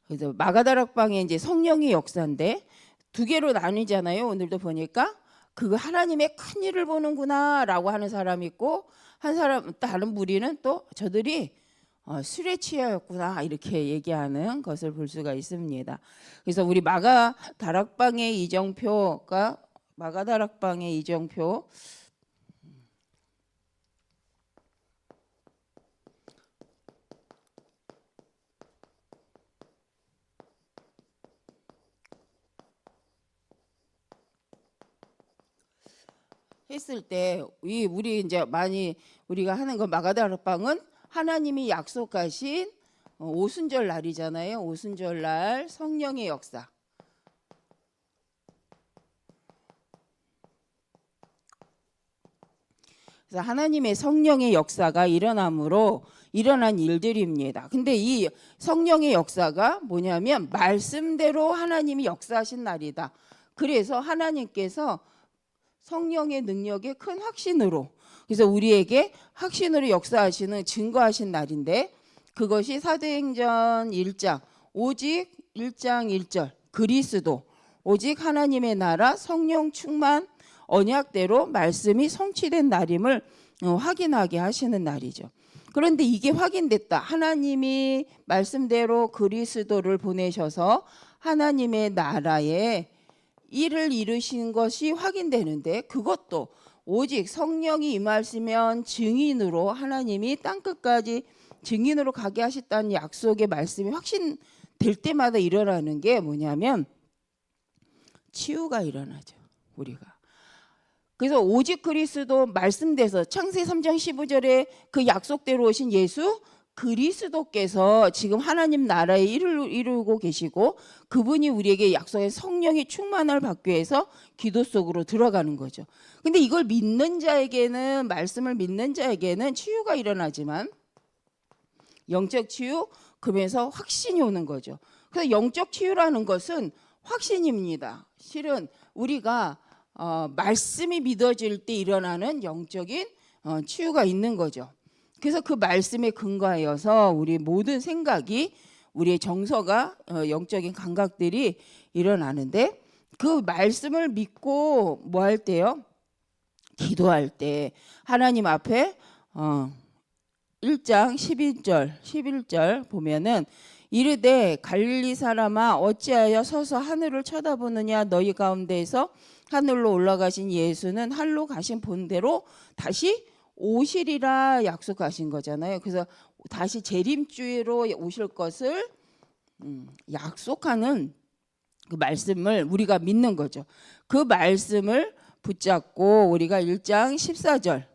그래서 마가다락방에 이제 성령의 역사인데 두 개로 나뉘잖아요. 오늘도 보니까 그거 하나님의 큰 일을 보는구나라고 하는 사람이 있고 다른 무리는 또 저들이 술에 취하였구나 이렇게 얘기하는 것을 볼 수가 있습니다. 그래서 우리 마가다락방의 이정표 했을 때 우리 이제 많이 우리가 하는 거 마가다락방은 하나님이 약속하신 오순절 날이잖아요. 오순절 날 성령의 역사. 그래서 하나님의 성령의 역사가 일어난 일들입니다. 근데 이 성령의 역사가 뭐냐면 말씀대로 하나님이 역사하신 날이다. 그래서 하나님께서 성령의 능력에 큰 확신으로 그래서 우리에게 확신으로 역사하시는 증거하신 날인데 그것이 사도행전 1장 오직 1장 1절 그리스도 오직 하나님의 나라 성령 충만 언약대로 말씀이 성취된 날임을 확인하게 하시는 날이죠. 그런데 이게 확인됐다. 하나님이 말씀대로 그리스도를 보내셔서 하나님의 나라에 일을 이루신 것이 확인되는데 그것도 오직 성령이 임하시면 증인으로 하나님이 땅끝까지 증인으로 가게 하셨다는 약속의 말씀이 확신될 때마다 일어나는 게 뭐냐면 치유가 일어나죠. 우리가. 그래서 오직 그리스도 말씀돼서 창세기 3장 15절에 그 약속대로 오신 예수 그리스도께서 지금 하나님 나라의 일을 이루고 계시고 그분이 우리에게 약속의 성령의 충만을 받기 위해서 기도 속으로 들어가는 거죠. 근데 이걸 믿는 자에게는 말씀을 믿는 자에게는 치유가 일어나지만 영적 치유 그러면서 확신이 오는 거죠. 그래서 영적 치유라는 것은 확신입니다. 실은 우리가 말씀이 믿어질 때 일어나는 영적인 치유가 있는 거죠. 그래서 그 말씀에 근거하여서 우리 모든 생각이 우리의 정서가 영적인 감각들이 일어나는데 그 말씀을 믿고 뭐 할 때요? 기도할 때 하나님 앞에 1장 11절 보면은 이르되 갈릴리 사람아 어찌하여 서서 하늘을 쳐다보느냐 너희 가운데에서 하늘로 올라가신 예수는 하늘로 가신 본대로 다시 오시리라 약속하신 거잖아요. 그래서 다시 재림주로 오실 것을 약속하는 그 말씀을 우리가 믿는 거죠. 그 말씀을 붙잡고 우리가 1장 14절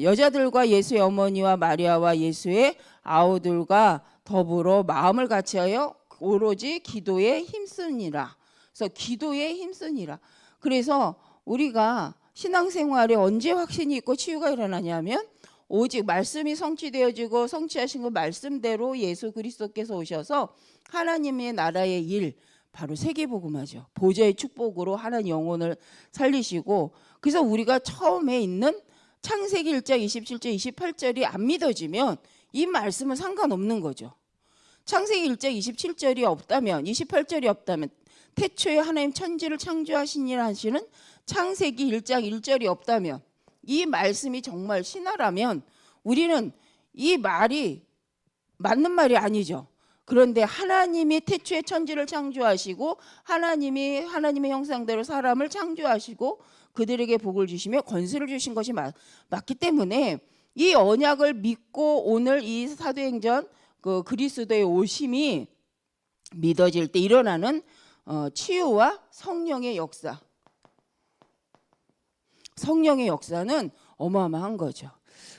여자들과 예수의 어머니와 마리아와 예수의 아우들과 더불어 마음을 같이하여 오로지 기도에 힘쓰니라. 그래서 기도에 힘쓰니라. 그래서 우리가 신앙생활에 언제 확신이 있고 치유가 일어나냐면 오직 말씀이 성취되어지고 성취하신 그 말씀대로 예수 그리스도께서 오셔서 하나님의 나라의 일 바로 세계복음화죠. 보좌의 축복으로 하나님 영혼을 살리시고 그래서 우리가 처음에 있는 창세기 1장 27절 28절이 안 믿어지면 이 말씀은 상관없는 거죠. 창세기 1장 27절이 없다면 28절이 없다면 태초에 하나님 천지를 창조하시니라 하시는 창세기 1장 1절이 없다면 이 말씀이 정말 신화라면 우리는 이 말이 맞는 말이 아니죠. 그런데 하나님이 태초에 천지를 창조하시고 하나님이 하나님의 형상대로 사람을 창조하시고 그들에게 복을 주시며 권세를 주신 것이 맞기 때문에 이 언약을 믿고 오늘 이 사도행전 그 그리스도의 오심이 믿어질 때 일어나는 치유와 성령의 역사. 성령의 역사는 어마어마한 거죠.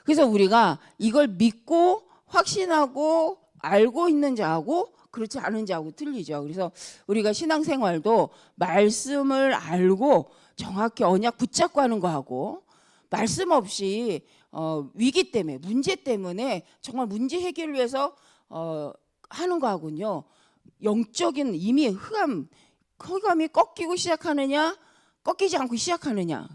그래서 우리가 이걸 믿고 확신하고 알고 있는 자하고 그렇지 않은 자하고 틀리죠. 그래서 우리가 신앙생활도 말씀을 알고 정확히 언약 붙잡고 하는 거하고 말씀 없이 위기 때문에 문제 때문에 정말 문제 해결을 위해서 하는 거하군요. 영적인 이미 흑암이 꺾이고 시작하느냐 꺾이지 않고 시작하느냐.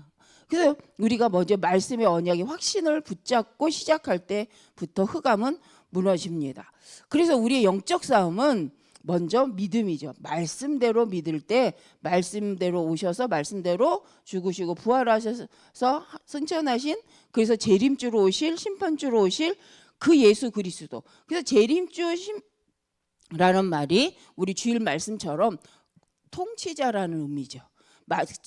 그래서 우리가 먼저 말씀의 언약의 확신을 붙잡고 시작할 때부터 흑암은 무너집니다. 그래서 우리의 영적 싸움은 먼저 믿음이죠. 말씀대로 믿을 때 말씀대로 오셔서 말씀대로 죽으시고 부활하셔서 승천하신, 그래서 재림주로 오실, 심판주로 오실 그 예수 그리스도. 그래서 재림주라는 말이 우리 주일 말씀처럼 통치자라는 의미죠.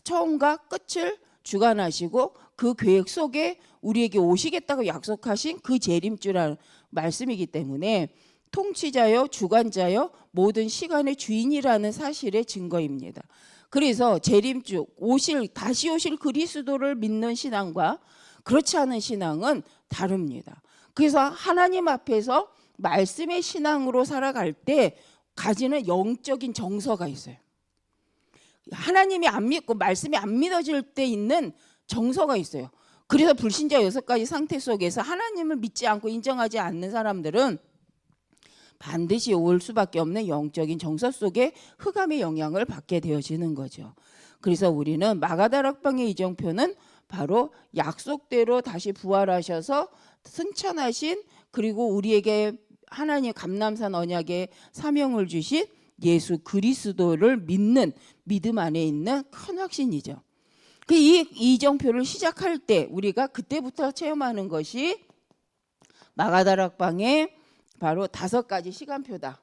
처음과 끝을 주관하시고 그 계획 속에 우리에게 오시겠다고 약속하신 그 재림주라는 말씀이기 때문에 통치자요, 주관자요, 모든 시간의 주인이라는 사실의 증거입니다. 그래서 재림주, 다시 오실 그리스도를 믿는 신앙과 그렇지 않은 신앙은 다릅니다. 그래서 하나님 앞에서 말씀의 신앙으로 살아갈 때 가지는 영적인 정서가 있어요. 하나님이 안 믿고 말씀이 안 믿어질 때 있는 정서가 있어요. 그래서 불신자 6가지 상태 속에서 하나님을 믿지 않고 인정하지 않는 사람들은 반드시 올 수밖에 없는 영적인 정서 속에 흑암의 영향을 받게 되어지는 거죠. 그래서 우리는 마가다락방의 이정표는 바로 약속대로 다시 부활하셔서 승천하신, 그리고 우리에게 하나님 감람산 언약의 사명을 주신 예수 그리스도를 믿는 믿음 안에 있는 큰 확신이죠. 이 이정표를 시작할 때 우리가 그때부터 체험하는 것이 마가다락방의 바로 5가지 시간표다.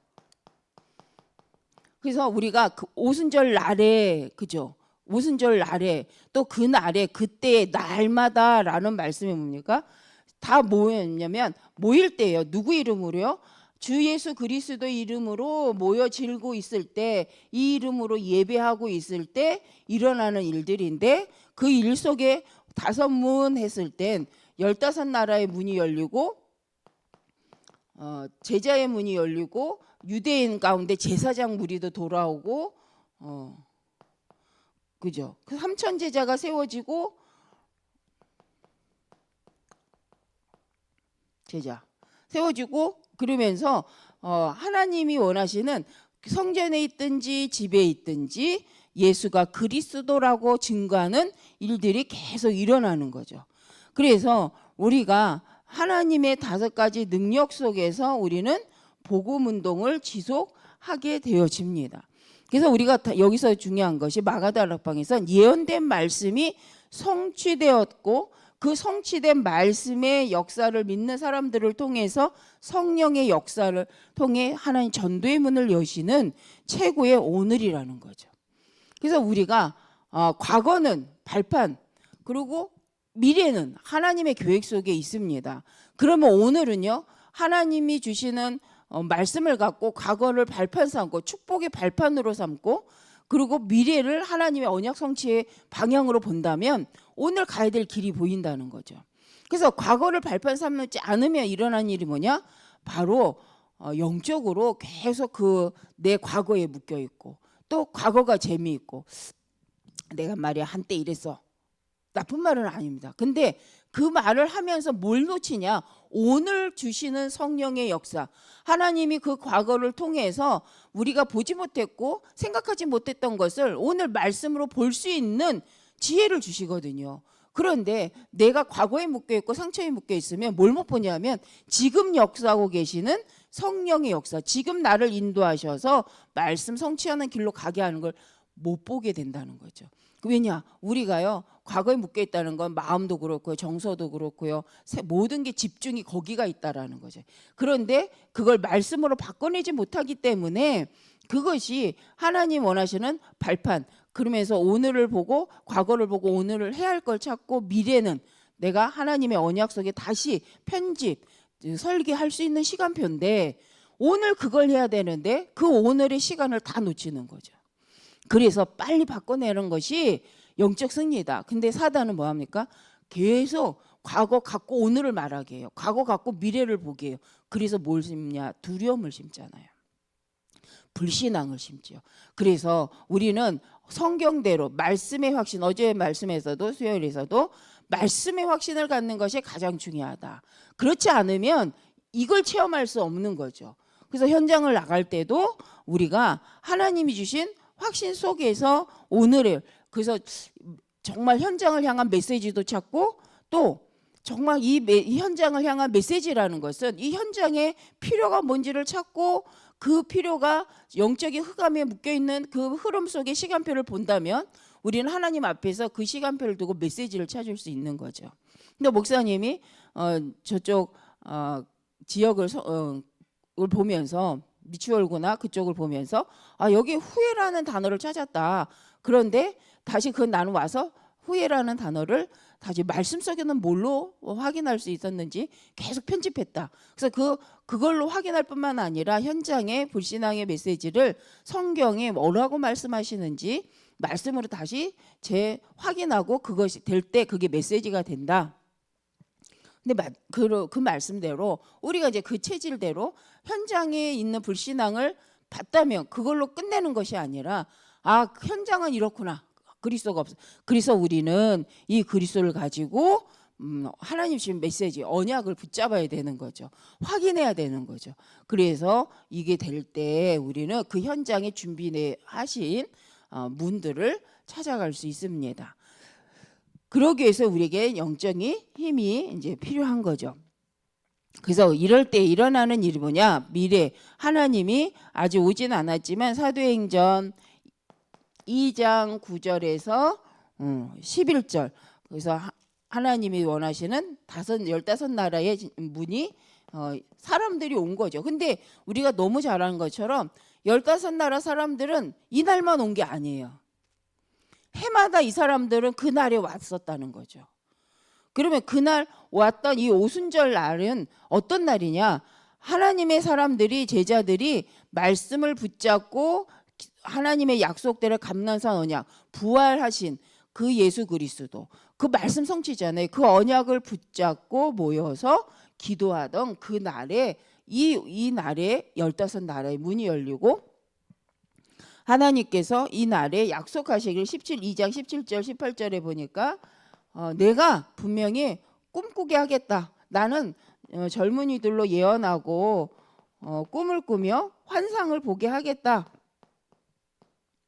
그래서 우리가 그 오순절 날에, 그죠? 오순절 날에 또 그 날에 그때의 날마다라는 말씀이 뭡니까? 다 뭐였냐면 모일 때예요. 누구 이름으로요? 주 예수 그리스도 이름으로 모여질고 있을 때, 이 이름으로 예배하고 있을 때 일어나는 일들인데, 그 일 속에 5문 했을 땐 15나라의 문이 열리고 제자의 문이 열리고 유대인 가운데 제사장 무리도 돌아오고 그죠? 그 3천 제자가 세워지고 그러면서 하나님이 원하시는 성전에 있든지 집에 있든지 예수가 그리스도라고 증거하는 일들이 계속 일어나는 거죠. 그래서 우리가 하나님의 5가지 능력 속에서 우리는 복음 운동을 지속하게 되어집니다. 그래서 우리가 여기서 중요한 것이 마가다락방에서 예언된 말씀이 성취되었고, 그 성취된 말씀의 역사를 믿는 사람들을 통해서 성령의 역사를 통해 하나님 전도의 문을 여시는 최고의 오늘이라는 거죠. 그래서 우리가 과거는 발판, 그리고 미래는 하나님의 계획 속에 있습니다. 그러면 오늘은요, 하나님이 주시는 말씀을 갖고 과거를 발판 삼고 축복의 발판으로 삼고, 그리고 미래를 하나님의 언약 성취의 방향으로 본다면 오늘 가야 될 길이 보인다는 거죠. 그래서 과거를 발판 삼지 않으면 일어난 일이 뭐냐? 바로 영적으로 계속 내 과거에 묶여 있고, 또 과거가 재미있고, 내가 말이야 한때 이랬어, 나쁜 말은 아닙니다. 근데 그 말을 하면서 뭘 놓치냐? 오늘 주시는 성령의 역사, 하나님이 그 과거를 통해서 우리가 보지 못했고 생각하지 못했던 것을 오늘 말씀으로 볼 수 있는 지혜를 주시거든요. 그런데 내가 과거에 묶여 있고 상처에 묶여 있으면 뭘 못 보냐면 지금 역사하고 계시는 성령의 역사, 지금 나를 인도하셔서 말씀 성취하는 길로 가게 하는 걸 못 보게 된다는 거죠. 왜냐? 우리가요, 과거에 묶여 있다는 건 마음도 그렇고요, 정서도 그렇고요, 모든 게 집중이 거기가 있다라는 거죠. 그런데 그걸 말씀으로 바꿔내지 못하기 때문에 그것이 하나님 원하시는 발판, 그러면서 오늘을 보고 과거를 보고 오늘을 해야 할 걸 찾고, 미래는 내가 하나님의 언약 속에 다시 편집, 설계할 수 있는 시간표인데 오늘 그걸 해야 되는데 그 오늘의 시간을 다 놓치는 거죠. 그래서 빨리 바꿔내는 것이 영적 승리다. 근데 사단은 뭐합니까? 계속 과거 갖고 오늘을 말하게 해요. 과거 갖고 미래를 보게 해요. 그래서 뭘 심냐? 두려움을 심잖아요. 불신앙을 심지요. 그래서 우리는 성경대로 말씀의 확신, 어제 말씀에서도 수요일에서도 말씀의 확신을 갖는 것이 가장 중요하다. 그렇지 않으면 이걸 체험할 수 없는 거죠. 그래서 현장을 나갈 때도 우리가 하나님이 주신 확신 속에서 오늘을, 그래서 정말 현장을 향한 메시지도 찾고 또 정말 이 현장을 향한 메시지라는 것은 이 현장에 필요가 뭔지를 찾고 그 필요가 영적인 흑암에 묶여있는 그 흐름 속의 시간표를 본다면 우리는 하나님 앞에서 그 시간표를 두고 메시지를 찾을 수 있는 거죠. 근데 목사님이 저쪽 지역을 보면서 미추홀구나 그쪽을 보면서 여기 후회라는 단어를 찾았다. 그런데 다시 나는 와서 후회라는 단어를 다시 말씀 속에는 뭘로 확인할 수 있었는지 계속 편집했다. 그래서 그걸로 확인할 뿐만 아니라 현장의 불신앙의 메시지를 성경에 뭐라고 말씀하시는지 말씀으로 다시 재확인하고 그것이 될 때 그게 메시지가 된다. 근데 그 말씀대로 우리가 이제 그 체질대로 현장에 있는 불신앙을 봤다면 그걸로 끝내는 것이 아니라 현장은 이렇구나. 그리스도가 없어. 그래서 우리는 이 그리스도를 가지고 하나님 주신 메시지, 언약을 붙잡아야 되는 거죠. 확인해야 되는 거죠. 그래서 이게 될 때 우리는 그 현장에 준비하신 문들을 찾아갈 수 있습니다. 그러기 위해서 우리에게 영적인 힘이 이제 필요한 거죠. 그래서 이럴 때 일어나는 일이 뭐냐? 미래 하나님이 아직 오진 않았지만 사도행전 2장 9절에서 11절 그래서 하나님이 원하시는 15나라의 문이 사람들이 온 거죠. 근데 우리가 너무 잘 아는 것처럼 15나라 사람들은 이날만 온 게 아니에요. 해마다 이 사람들은 그날에 왔었다는 거죠. 그러면 그날 왔던 이 오순절 날은 어떤 날이냐? 하나님의 사람들이 제자들이 말씀을 붙잡고 하나님의 약속대로 감난산 언약 부활하신 그 예수 그리스도 그 말씀 성취잖아요. 그 언약을 붙잡고 모여서 기도하던 그 날에 이 날에 15나라의 문이 열리고 하나님께서 이 날에 약속하시길 2장 17절 18절에 보니까 내가 분명히 꿈꾸게 하겠다. 나는 젊은이들로 예언하고 꿈을 꾸며 환상을 보게 하겠다.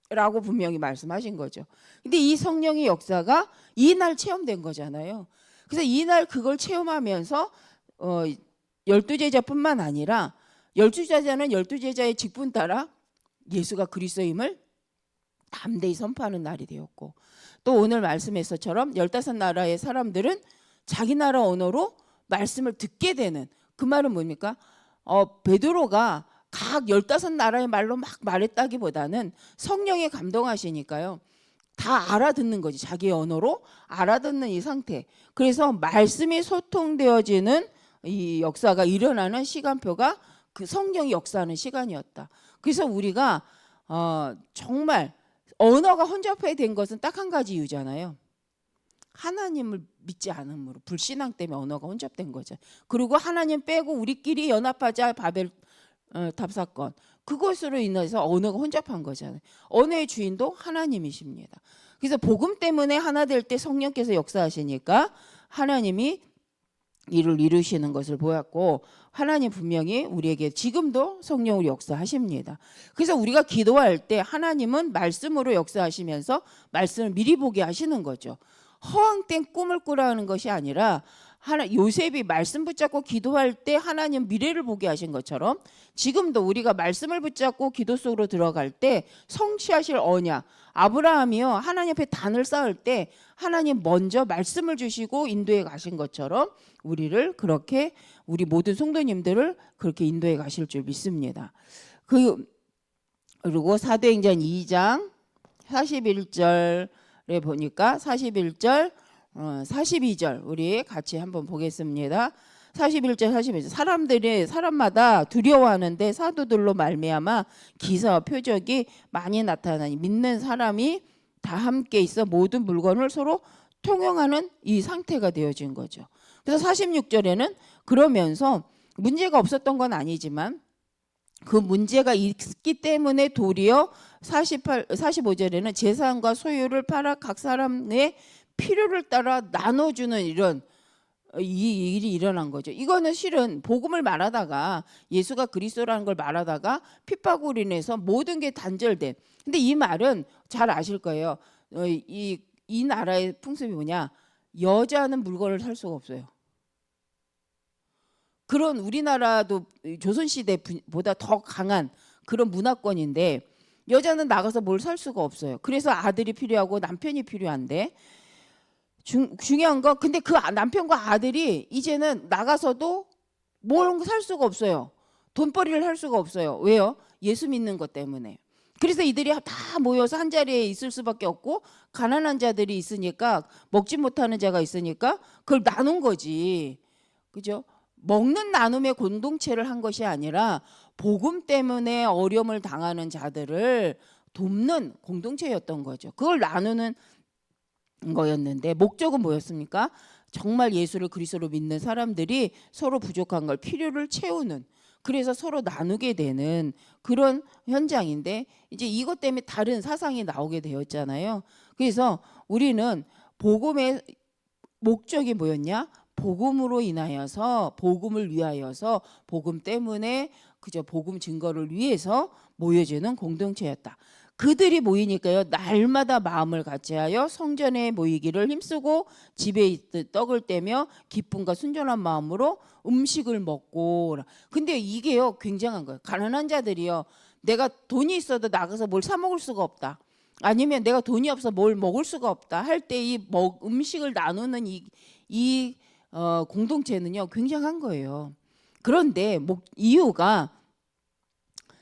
라고 분명히 말씀하신 거죠. 근데 이 성령의 역사가 이날 체험된 거잖아요. 그래서 이날 그걸 체험하면서 12제자뿐만 아니라 12제자는 12제자의 직분 따라 예수가 그리스도임을 담대히 선포하는 날이 되었고 또 오늘 말씀에서처럼 15나라의 사람들은 자기 나라 언어로 말씀을 듣게 되는 그 말은 뭡니까? 베드로가 각 15나라의 말로 막 말했다기보다는 성령에 감동하시니까요. 다 알아듣는 거지. 자기 언어로 알아듣는 이 상태. 그래서 말씀이 소통되어지는 이 역사가 일어나는 시간표가 그 성령이 역사하는 시간이었다. 그래서 우리가 정말 언어가 혼잡해 된 것은 딱 한 가지 이유잖아요. 하나님을 믿지 않음으로 불신앙 때문에 언어가 혼잡된 거죠. 그리고 하나님 빼고 우리끼리 연합하자 바벨 답 사건 그것으로 인해서 언어가 혼잡한 거잖아요. 언어의 주인도 하나님이십니다. 그래서 복음 때문에 하나 될 때 성령께서 역사하시니까 하나님이 일을 이루시는 것을 보았고 하나님 분명히 우리에게 지금도 성령으로 역사하십니다. 그래서 우리가 기도할 때 하나님은 말씀으로 역사하시면서 말씀을 미리 보게 하시는 거죠. 허황된 꿈을 꾸라는 것이 아니라 요셉이 말씀 붙잡고 기도할 때 하나님 미래를 보게 하신 것처럼 지금도 우리가 말씀을 붙잡고 기도 속으로 들어갈 때 성취하실 언약 아브라함이요 하나님 앞에 단을 쌓을 때 하나님 먼저 말씀을 주시고 인도해 가신 것처럼 우리를 그렇게 우리 모든 성도님들을 그렇게 인도해 가실 줄 믿습니다. 그리고 사도행전 2장 41절에 보니까 41절 42절 우리 같이 한번 보겠습니다. 41절 42절 사람마다 두려워하는데 사도들로 말미암아 기사와 표적이 많이 나타나니 믿는 사람이 다 함께 있어 모든 물건을 서로 통용하는 이 상태가 되어진 거죠. 그래서 46절에는 그러면서 문제가 없었던 건 아니지만 그 문제가 있기 때문에 도리어 45절에는 재산과 소유를 팔아 각 사람의 필요를 따라 나눠주는 이런 이 일이 일어난 거죠. 이거는 실은 복음을 말하다가 예수가 그리스도라는 걸 말하다가 핍박으로 인해서 모든 게 단절된. 근데 이 말은 잘 아실 거예요. 이 나라의 풍습이 뭐냐? 여자는 물건을 살 수가 없어요. 그런 우리나라도 조선시대보다 더 강한 그런 문화권인데 여자는 나가서 뭘 살 수가 없어요. 그래서 아들이 필요하고 남편이 필요한데 중요한 거 근데 그 남편과 아들이 이제는 나가서도 뭘 살 수가 없어요. 돈벌이를 할 수가 없어요. 왜요? 예수 믿는 것 때문에. 그래서 이들이 다 모여서 한 자리에 있을 수밖에 없고 가난한 자들이 있으니까 먹지 못하는 자가 있으니까 그걸 나눈 거지. 그죠? 먹는 나눔의 공동체를 한 것이 아니라 복음 때문에 어려움을 당하는 자들을 돕는 공동체였던 거죠. 그걸 나누는 거였는데 목적은 뭐였습니까? 정말 예수를 그리스도로 믿는 사람들이 서로 부족한 걸 필요를 채우는 그래서 서로 나누게 되는 그런 현장인데 이제 이것 때문에 다른 사상이 나오게 되었잖아요. 그래서 우리는 복음의 목적이 뭐였냐? 복음으로 인하여서 복음을 위하여서 복음 때문에 그저 복음 증거를 위해서 모여지는 공동체였다. 그들이 모이니까요 날마다 마음을 같이하여 성전에 모이기를 힘쓰고 집에 있듯 떡을 떼며 기쁨과 순전한 마음으로 음식을 먹고. 근데 이게요 굉장한 거예요. 가난한 자들이요 내가 돈이 있어도 나가서 뭘 사 먹을 수가 없다. 아니면 내가 돈이 없어 뭘 먹을 수가 없다 할 때 이 음식을 나누는 이 공동체는요 굉장한 거예요. 그런데 이유가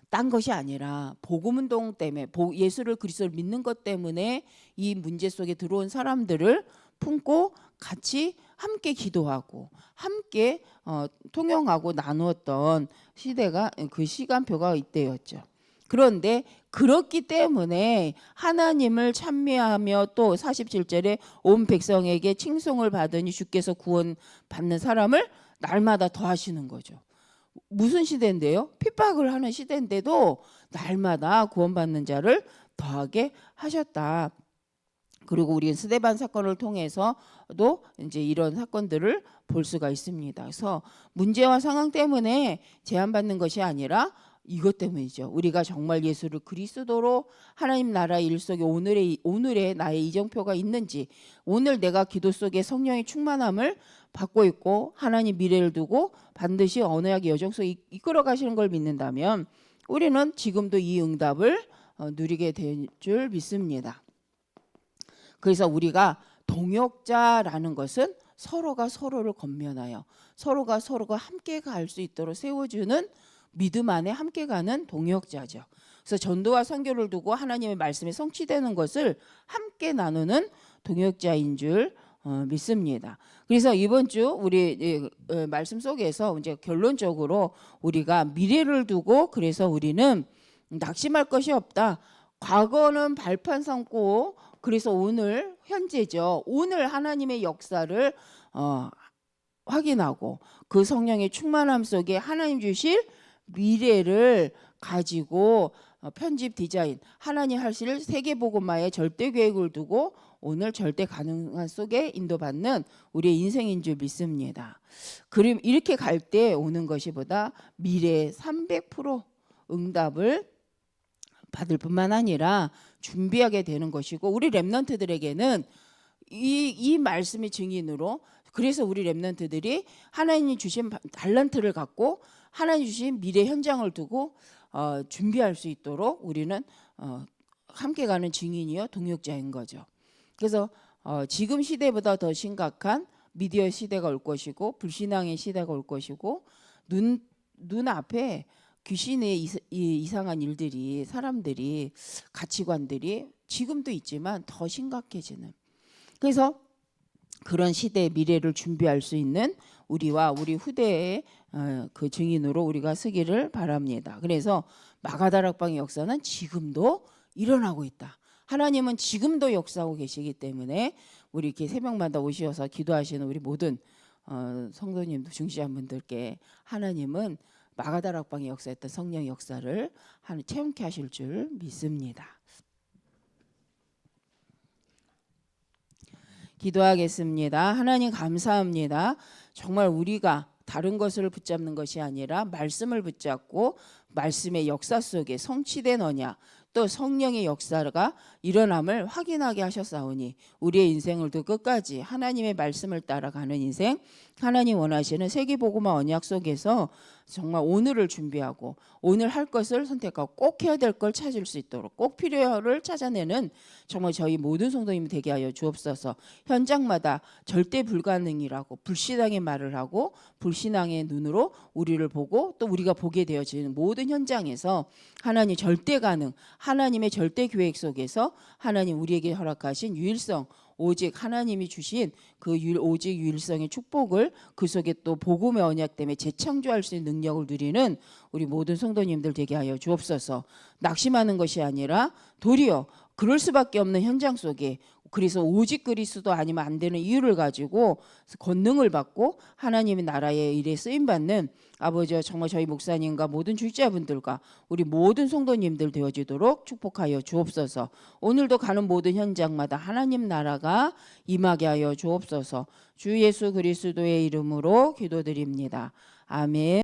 딴 것이 아니라 복음운동 때문에 예수를 그리스도를 믿는 것 때문에 이 문제 속에 들어온 사람들을 품고 같이 함께 기도하고 함께 통용하고 나누었던 시대가 그 시간표가 이때였죠. 그런데 그렇기 때문에 하나님을 찬미하며 또 47절에 온 백성에게 칭송을 받으니 주께서 구원 받는 사람을 날마다 더하시는 거죠. 무슨 시대인데요? 핍박을 하는 시대인데도 날마다 구원받는 자를 더하게 하셨다. 그리고 우리는 스데반 사건을 통해서도 이제 이런 사건들을 볼 수가 있습니다. 그래서 문제와 상황 때문에 제한받는 것이 아니라 이것 때문이죠. 우리가 정말 예수를 그리스도로 하나님 나라 일 속에 오늘의 나의 이정표가 있는지, 오늘 내가 기도 속에 성령의 충만함을 받고 있고 하나님 미래를 두고 반드시 언약의 여정 속에 이끌어 가시는 걸 믿는다면 우리는 지금도 이 응답을 누리게 될 줄 믿습니다. 그래서 우리가 동역자라는 것은 서로가 서로를 권면하여 서로가 함께 갈 수 있도록 세워주는 믿음 안에 함께 가는 동역자죠. 그래서 전도와 선교를 두고 하나님의 말씀이 성취되는 것을 함께 나누는 동역자인 줄 믿습니다. 그래서 이번 주 우리 말씀 속에서 이제 결론적으로 우리가 미래를 두고 그래서 우리는 낙심할 것이 없다. 과거는 발판 삼고 그래서 오늘 현재죠. 오늘 하나님의 역사를 확인하고 그 성령의 충만함 속에 하나님 주실 미래를 가지고 편집 디자인 하나님 하실 세계복음화의 절대 계획을 두고 오늘 절대 가능한 속에 인도받는 우리의 인생인 줄 믿습니다. 그럼 이렇게 갈 때 오는 것이보다 미래의 300% 응답을 받을 뿐만 아니라 준비하게 되는 것이고 우리 렘넌트들에게는 이 말씀의 증인으로 그래서 우리 렘넌트들이 하나님이 주신 달란트를 갖고 하나님 주신 미래 현장을 두고 준비할 수 있도록 우리는 함께 가는 증인이요 동역자인 거죠. 그래서 지금 시대보다 더 심각한 미디어 시대가 올 것이고 불신앙의 시대가 올 것이고 눈앞에 귀신의 이상한 일들이 사람들이 가치관들이 지금도 있지만 더 심각해지는 그래서 그런 시대의 미래를 준비할 수 있는 우리와 우리 후대의 그 증인으로 우리가 서기를 바랍니다. 그래서 마가다락방의 역사는 지금도 일어나고 있다. 하나님은 지금도 역사하고 계시기 때문에 우리 이렇게 새벽마다 오셔서 기도하시는 우리 모든 성도님들 중시한 분들께 하나님은 마가다락방의 역사했던 성령의 역사를 체험케 하실 줄 믿습니다. 기도하겠습니다. 하나님 감사합니다. 정말 우리가 다른 것을 붙잡는 것이 아니라 말씀을 붙잡고 말씀의 역사 속에 성취된 언약 또 성령의 역사가 일어남을 확인하게 하셨사오니 우리의 인생을도 끝까지 하나님의 말씀을 따라가는 인생, 하나님 원하시는 세계복음화 언약 속에서 정말 오늘을 준비하고 오늘 할 것을 선택하고 꼭 해야 될 걸 찾을 수 있도록 꼭 필요를 찾아내는 정말 저희 모든 성도님 되게 하여 주옵소서. 현장마다 절대 불가능이라고 불신앙의 말을 하고 불신앙의 눈으로 우리를 보고 또 우리가 보게 되어지는 모든 현장에서 하나님 절대 가능, 하나님의 절대 계획 속에서 하나님 우리에게 허락하신 유일성, 오직 하나님이 주신 그 오직 유일성의 축복을 그 속에 또 복음의 언약 때문에 재창조할 수 있는 능력을 누리는 우리 모든 성도님들 되게 하여 주옵소서. 낙심하는 것이 아니라 도리어 그럴 수밖에 없는 현장 속에 그래서 오직 그리스도 아니면 안 되는 이유를 가지고 권능을 받고 하나님의 나라의 일에 쓰임받는 아버지와 정말 저희 목사님과 모든 주자분들과 우리 모든 성도님들 되어지도록 축복하여 주옵소서. 오늘도 가는 모든 현장마다 하나님 나라가 임하게 하여 주옵소서. 주 예수 그리스도의 이름으로 기도드립니다. 아멘.